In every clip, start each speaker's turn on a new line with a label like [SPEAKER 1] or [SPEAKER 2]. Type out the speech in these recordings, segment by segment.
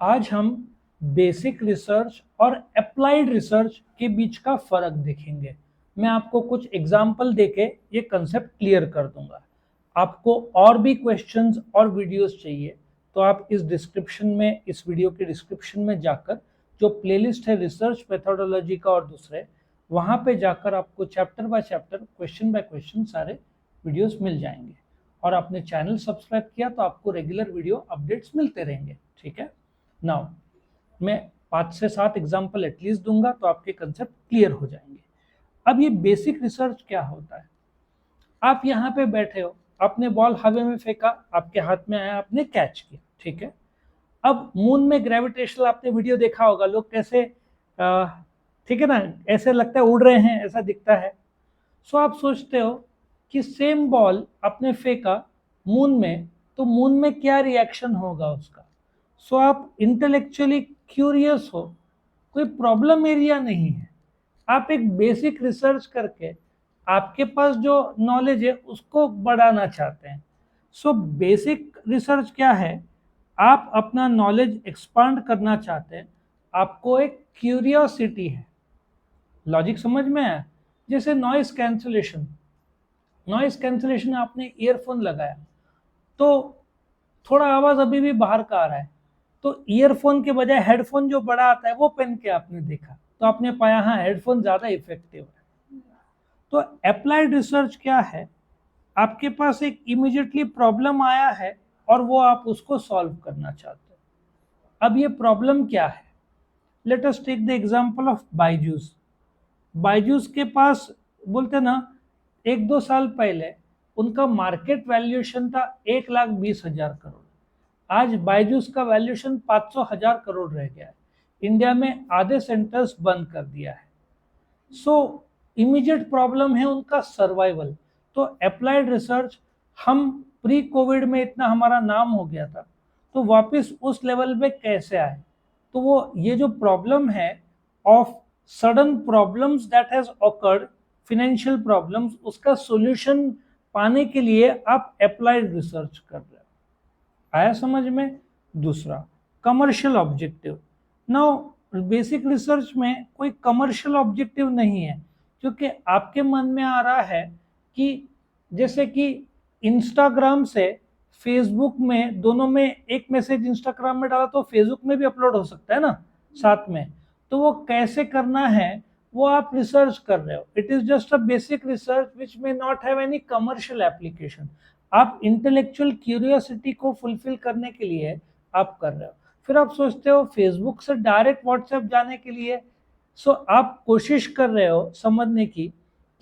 [SPEAKER 1] आज हम basic research और अप्लाइड रिसर्च के बीच का फर्क देखेंगे। मैं आपको कुछ एग्जाम्पल देके ये कंसेप्ट क्लियर कर दूंगा। आपको और भी क्वेश्चंस और वीडियोस चाहिए तो आप इस वीडियो के डिस्क्रिप्शन में जाकर जो प्लेलिस्ट है रिसर्च मेथोडोलॉजी का और दूसरे, वहां पे जाकर आपको chapter by chapter, question by question सारे वीडियोस मिल जाएंगे। और आपने चैनल सब्सक्राइब किया तो आपको रेगुलर वीडियो अपडेट्स मिलते रहेंगे। ठीक है, नाउ मैं 5 से 7 एग्जाम्पल एटलीस्ट दूंगा तो आपके कंसेप्ट क्लियर हो जाएंगे। अब ये बेसिक रिसर्च क्या होता है? आप यहाँ पे बैठे हो, आपने बॉल हवा में फेंका, आपके हाथ में आया, आपने कैच किया। ठीक है, अब मून में ग्रेविटेशनल आपने वीडियो देखा होगा, लोग कैसे ठीक है ना, ऐसे लगता है उड़ रहे हैं, ऐसा दिखता है। सो आप सोचते हो कि सेम बॉल आपने फेंका मून में, तो मून में क्या रिएक्शन होगा उसका। सो आप इंटेलेक्चुअली क्यूरियस हो, कोई प्रॉब्लम एरिया नहीं है। आप एक बेसिक रिसर्च करके आपके पास जो नॉलेज है उसको बढ़ाना चाहते हैं। सो बेसिक रिसर्च क्या है? आप अपना नॉलेज एक्सपांड करना चाहते हैं, आपको एक क्यूरियोसिटी है। लॉजिक समझ में आया? जैसे नॉइस कैंसलेशन, आपने ईयरफोन लगाया तो थोड़ा आवाज अभी भी बाहर का आ रहा है, तो ईयरफोन के बजाय हेडफोन जो बड़ा आता है वो पहन के आपने देखा तो आपने पाया हाँ हेडफोन ज्यादा इफेक्टिव है। तो अप्लाइड रिसर्च क्या है? आपके पास एक इमीडिएटली प्रॉब्लम आया है और वो आप उसको सॉल्व करना चाहते हो। अब ये प्रॉब्लम क्या है? Let us take the example of Byju's. Byju's के पास, बोलते ना, 1-2 साल पहले उनका मार्केट वैल्यूएशन था 1,20,000 करोड़। आज बायजूस का वैल्यूएशन 500,000 करोड़ रह गया है। इंडिया में आधे सेंटर्स बंद कर दिया है। सो इमीडिएट प्रॉब्लम है उनका सर्वाइवल। तो अप्लाइड रिसर्च, हम प्री कोविड में इतना हमारा नाम हो गया था, तो वापस उस लेवल पे कैसे आए? तो वो ये जो प्रॉब्लम है of sudden problems that has awkward, financial problems, उसका सॉल्यूशन पाने के लिए आप अप्लाइड रिसर्च कर रहे हो। आया समझ में? दूसरा, commercial objective. Now basic research में कोई कमर्शियल ऑब्जेक्टिव नहीं है, क्योंकि आपके मन में आ रहा है कि जैसे कि इंस्टाग्राम से फेसबुक में, दोनों में एक मैसेज इंस्टाग्राम में डाला तो फेसबुक में भी अपलोड हो सकता है ना साथ में। तो वो कैसे करना है वो आप रिसर्च कर रहे हो। It is just a basic research which may not have any commercial application. आप इंटेलेक्चुअल क्यूरियोसिटी को फुलफिल करने के लिए आप कर रहे हो। फिर आप सोचते हो फेसबुक से डायरेक्ट व्हाट्सएप जाने के लिए, सो आप कोशिश कर रहे हो समझने की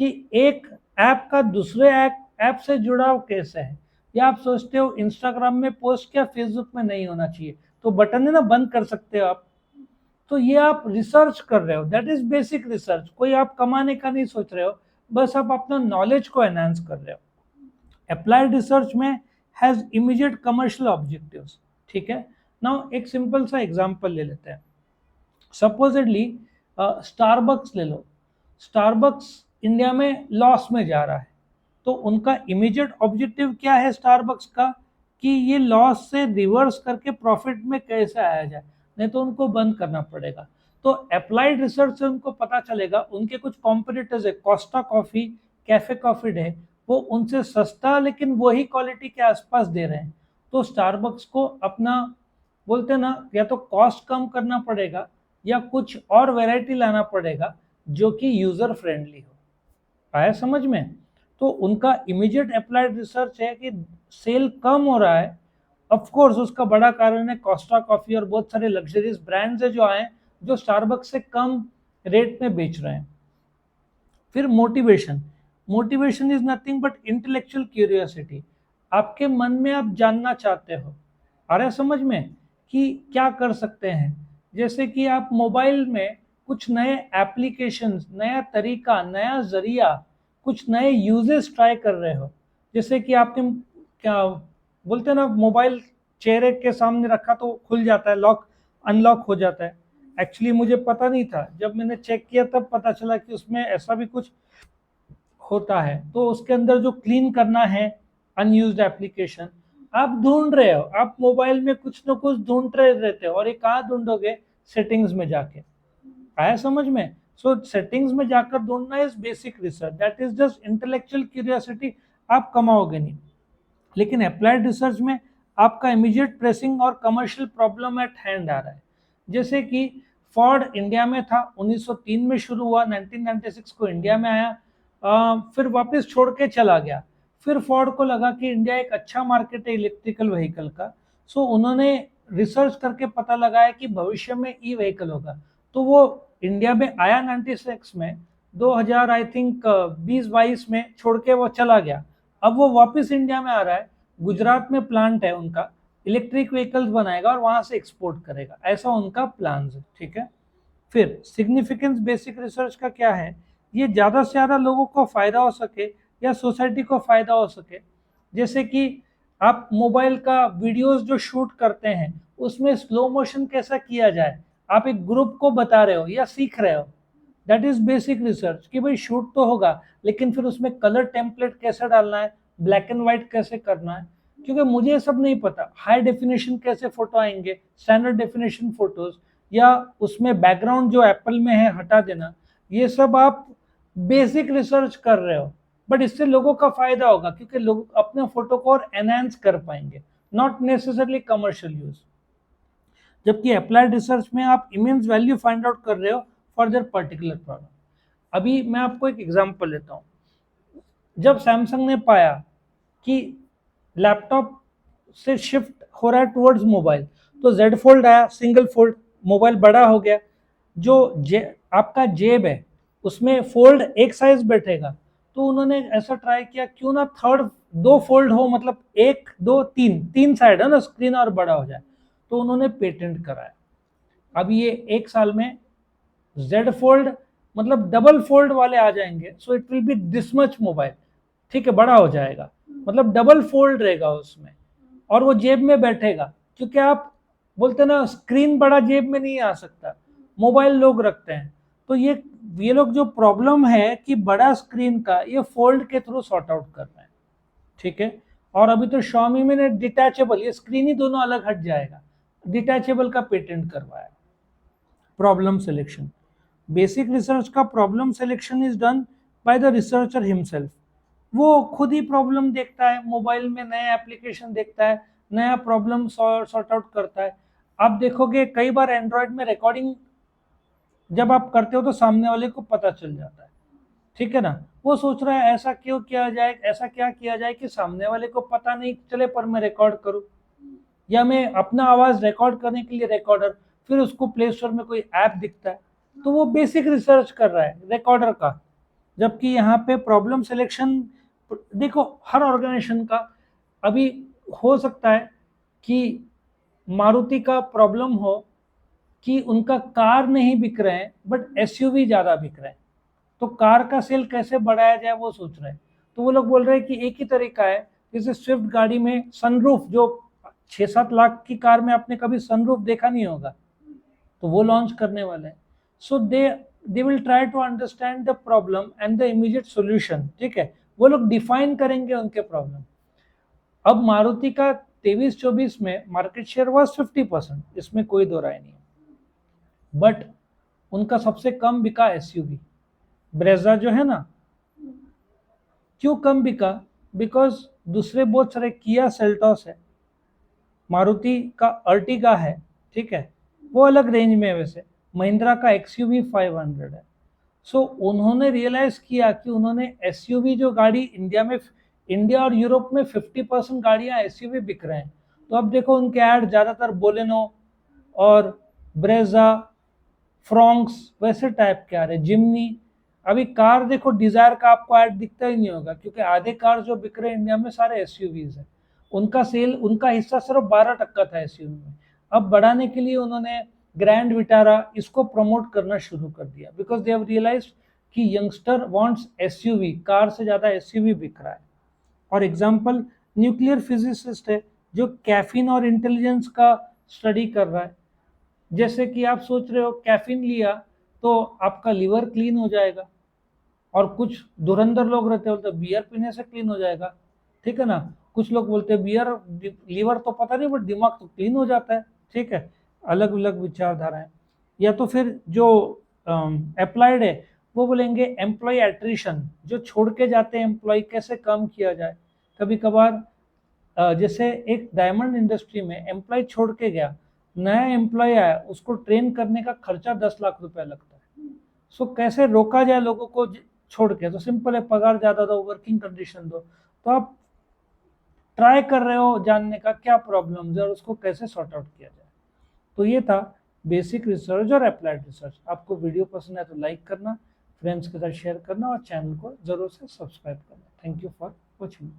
[SPEAKER 1] कि एक ऐप का दूसरे ऐप से जुड़ाव कैसे है। या आप सोचते हो इंस्टाग्राम में पोस्ट क्या फेसबुक में नहीं होना चाहिए, तो बटन है ना, बंद कर सकते हो आप। तो ये आप रिसर्च कर रहे हो, दैट इज बेसिक रिसर्च। कोई आप कमाने का नहीं सोच रहे हो, बस आप अपना नॉलेज को एनहांस कर रहे हो। अप्लाइड रिसर्च में हैज इमीडिएट कमर्शियल ऑब्जेक्टिव्स। ठीक है, नाउ एक सिंपल सा एग्जांपल ले लेते हैं। सपोजिटली स्टारबक्स ले लो। स्टारबक्स इंडिया में लॉस में जा रहा है, तो उनका इमीडिएट ऑब्जेक्टिव क्या है स्टारबक्स का? कि ये लॉस से रिवर्स करके प्रॉफिट में कैसे आया जाए, नहीं तो उनको बंद करना पड़ेगा। तो अप्लाइड रिसर्च से उनको पता चलेगा, उनके कुछ कॉम्पिटिटर्स है, Costa coffee, cafe coffee day, वो उनसे सस्ता लेकिन वही क्वालिटी के आसपास दे रहे हैं। तो स्टारबक्स को अपना, बोलते ना, या तो कॉस्ट कम करना पड़ेगा या कुछ और वैरायटी लाना पड़ेगा जो कि यूजर फ्रेंडली हो। आया समझ में? तो उनका इमीडिएट अप्लाइड रिसर्च है कि सेल कम हो रहा है। ऑफ कोर्स उसका बड़ा कारण है कोस्टा कॉफी और बहुत सारे लग्जरियस ब्रांड्स है जो आए, जो स्टारबक्स से कम रेट में बेच रहे हैं। फिर motivation. Motivation is nothing but intellectual curiosity. आपके मन में आप जानना चाहते हो, आ रहा है समझ में, कि क्या कर सकते हैं। जैसे कि आप मोबाइल में कुछ नए एप्लीकेशंस, नया तरीका, नया जरिया, कुछ नए यूजेस ट्राई कर रहे हो। जैसे कि आपने, क्या बोलते हैं ना, मोबाइल चेहरे के सामने रखा तो खुल जाता है, लॉक अनलॉक हो जाता है। एक्चुअली मुझे पता नहीं था, जब मैंने चेक किया तब पता चला कि उसमें ऐसा भी कुछ होता है। तो उसके अंदर जो क्लीन करना है अनयूज्ड एप्लीकेशन, आप ढूंढ रहे हो, आप मोबाइल में कुछ ना कुछ ढूंढ रहे रहते हो, और ये कहाँ ढूंढोगे? सेटिंग्स में जाके। आया समझ में? सो सेटिंग्स में जाकर ढूंढना is basic research, that is just intellectual curiosity, आप कमाओगे नहीं। लेकिन अप्लाइड रिसर्च में आपका इमीडिएट प्रेसिंग और कमर्शियल प्रॉब्लम एट हैंड आ रहा है। जैसे कि फोर्ड इंडिया में था, 1903 में शुरू हुआ, 1996 को इंडिया में आया, फिर वापस छोड़ के चला गया। फिर फोर्ड को लगा कि इंडिया एक अच्छा मार्केट है इलेक्ट्रिकल व्हीकल का, सो उन्होंने रिसर्च करके पता लगाया कि भविष्य में ई व्हीकल होगा। तो वो इंडिया में आया 96 में, 2000 आई थिंक 20-22 में छोड़ के वो चला गया। अब वो वापस इंडिया में आ रहा है, गुजरात में प्लांट है उनका, इलेक्ट्रिक व्हीकल्स बनाएगा और वहां से एक्सपोर्ट करेगा, ऐसा उनका प्लान है। ठीक है। फिर सिग्निफिकेंस बेसिक रिसर्च का क्या है? ये ज़्यादा से ज़्यादा लोगों को फ़ायदा हो सके या सोसाइटी को फ़ायदा हो सके। जैसे कि आप मोबाइल का वीडियोस जो शूट करते हैं उसमें स्लो मोशन कैसा किया जाए, आप एक ग्रुप को बता रहे हो या सीख रहे हो, दैट इज बेसिक रिसर्च। कि भाई शूट तो होगा, लेकिन फिर उसमें कलर टेम्पलेट कैसे डालना है, ब्लैक एंड व्हाइट कैसे करना है, क्योंकि मुझे ये सब नहीं पता। हाई डेफिनेशन कैसे फोटो आएंगे, स्टैंडर्ड डेफिनेशन फोटोज, या उसमें बैकग्राउंड जो एप्पल में है हटा देना, ये सब आप बेसिक रिसर्च कर रहे हो। बट इससे लोगों का फायदा होगा, क्योंकि लोग अपने फोटो को और एनहांस कर पाएंगे, नॉट नेसेसरली कमर्शियल यूज। जबकि अप्लाइड रिसर्च में आप इमेंस वैल्यू फाइंड आउट कर रहे हो फॉर देयर पर्टिकुलर प्रॉब्लम। अभी मैं आपको एक एग्जांपल लेता हूँ। जब सैमसंग ने पाया कि लैपटॉप से शिफ्ट हो रहा है टुवर्ड्स मोबाइल, तो जेड फोल्ड आया, सिंगल फोल्ड, मोबाइल बड़ा हो गया। जो आपका जेब है उसमें फोल्ड एक साइज बैठेगा, तो उन्होंने ऐसा ट्राई किया, क्यों ना थर्ड दो फोल्ड हो, मतलब एक दो तीन, तीन साइड है ना, स्क्रीन और बड़ा हो जाए। तो उन्होंने पेटेंट कराया। अब ये एक साल में जेड फोल्ड मतलब डबल फोल्ड वाले आ जाएंगे, so it will be this much mobile, ठीक है, बड़ा हो जाएगा, मतलब डबल फोल्ड रहेगा उसमें, और वो जेब में बैठेगा। क्योंकि आप बोलते ना स्क्रीन बड़ा जेब में नहीं आ सकता, मोबाइल लोग रखते हैं। तो ये लोग जो प्रॉब्लम है कि बड़ा स्क्रीन का, ये फोल्ड के थ्रू सॉर्ट आउट कर रहे हैं। ठीक है। और अभी तो Xiaomi में ने डिटैचेबल, ये स्क्रीन ही दोनों अलग हट जाएगा, डिटैचेबल का पेटेंट करवाया। प्रॉब्लम सिलेक्शन, बेसिक रिसर्च का problem selection is done by the researcher himself. वो खुद ही प्रॉब्लम देखता है, मोबाइल में नया एप्लीकेशन देखता है, नया प्रॉब्लम सॉर्ट आउट करता है। आप देखोगे कई बार एंड्रॉयड में रिकॉर्डिंग जब आप करते हो तो सामने वाले को पता चल जाता है, ठीक है ना। वो सोच रहा है ऐसा क्यों किया जाए, ऐसा क्या किया जाए कि सामने वाले को पता नहीं चले पर मैं रिकॉर्ड करूं, या मैं अपना आवाज रिकॉर्ड करने के लिए रिकॉर्डर, फिर उसको प्ले स्टोर में कोई ऐप दिखता है, तो वो बेसिक रिसर्च कर रहा है रिकॉर्डर का। जबकि यहाँ पे प्रॉब्लम सिलेक्शन, देखो हर ऑर्गेनाइजेशन का, अभी हो सकता है कि मारुति का प्रॉब्लम हो कि उनका कार नहीं बिक रहे हैं बट एसयूवी ज्यादा बिक रहे हैं, तो कार का सेल कैसे बढ़ाया जाए वो सोच रहे हैं। तो वो लोग बोल रहे हैं कि एक ही तरीका है, जैसे स्विफ्ट गाड़ी में सनरूफ, जो 6-7 लाख की कार में आपने कभी सनरूफ देखा नहीं होगा, तो वो लॉन्च करने वाले हैं। So they will try to understand the problem and the immediate solution. ठीक है, वो लोग डिफाइन करेंगे उनके प्रॉब्लम। अब मारुति का 23-24 में मार्केट शेयर हुआ 50%, इसमें कोई दो राय नहीं है, बट उनका सबसे कम बिका एसयूवी ब्रेजा जो है ना। क्यों कम बिका? बिकॉज दूसरे बहुत सारे, किया सेल्टॉस है, मारुति का अर्टिगा है, ठीक है, वो अलग रेंज में है। वैसे महिंद्रा का एक्सयूवी 500 है। सो उन्होंने रियलाइज किया कि उन्होंने एसयूवी जो गाड़ी इंडिया और यूरोप में 50% गाड़ियां एसयूवी बिक रहे हैं। तो अब देखो उनके ऐड ज्यादातर बोलेनो और ब्रेजा, फ्रॉन्क्स वैसे टाइप के आ रहे, जिमनी। अभी कार देखो, डिजायर का आपको ऐड दिखता ही नहीं होगा, क्योंकि आधे कार जो बिक रहे हैं इंडिया में सारे एसयूवीज है। उनका हिस्सा सिर्फ 12% था एसयूवी में। अब बढ़ाने के लिए उन्होंने ग्रैंड विटारा इसको प्रमोट करना शुरू कर दिया, बिकॉज दे हैव रियलाइज्ड कि यंगस्टर वांट्स एसयूवी, कार से ज्यादा एसयूवी बिक रहा है। और एग्जांपल न्यूक्लियर फिजिसिस्ट है जो कैफीन और इंटेलिजेंस का स्टडी कर रहा है। जैसे कि आप सोच रहे हो कैफीन लिया तो आपका लिवर क्लीन हो जाएगा, और कुछ धुरंधर लोग रहते हो तो बियर पीने से क्लीन हो जाएगा, ठीक है ना। कुछ लोग बोलते हैं बियर लीवर तो पता नहीं बट दिमाग तो क्लीन हो जाता है, ठीक है, अलग अलग विचारधाराएं। या तो फिर जो अप्लाइड है वो बोलेंगे एम्प्लॉय एट्रिशन, जो छोड़ के जाते हैं एम्प्लॉय कैसे कम किया जाए। कभी कभार जैसे एक डायमंड इंडस्ट्री में एम्प्लॉय छोड़ के गया, नया एम्प्लॉय आया, उसको ट्रेन करने का खर्चा 10 लाख रुपया लगता है। सो कैसे रोका जाए लोगों को छोड़ के, तो सिंपल है, पगार ज्यादा दो, वर्किंग कंडीशन दो। तो आप ट्राई कर रहे हो जानने का क्या प्रॉब्लम है और उसको कैसे सॉर्ट आउट किया जाए। तो ये था बेसिक रिसर्च और अप्लाइड रिसर्च। आपको वीडियो पसंद है तो लाइक करना, फ्रेंड्स के साथ शेयर करना और चैनल को जरूर से सब्सक्राइब करना। Thank you for watching.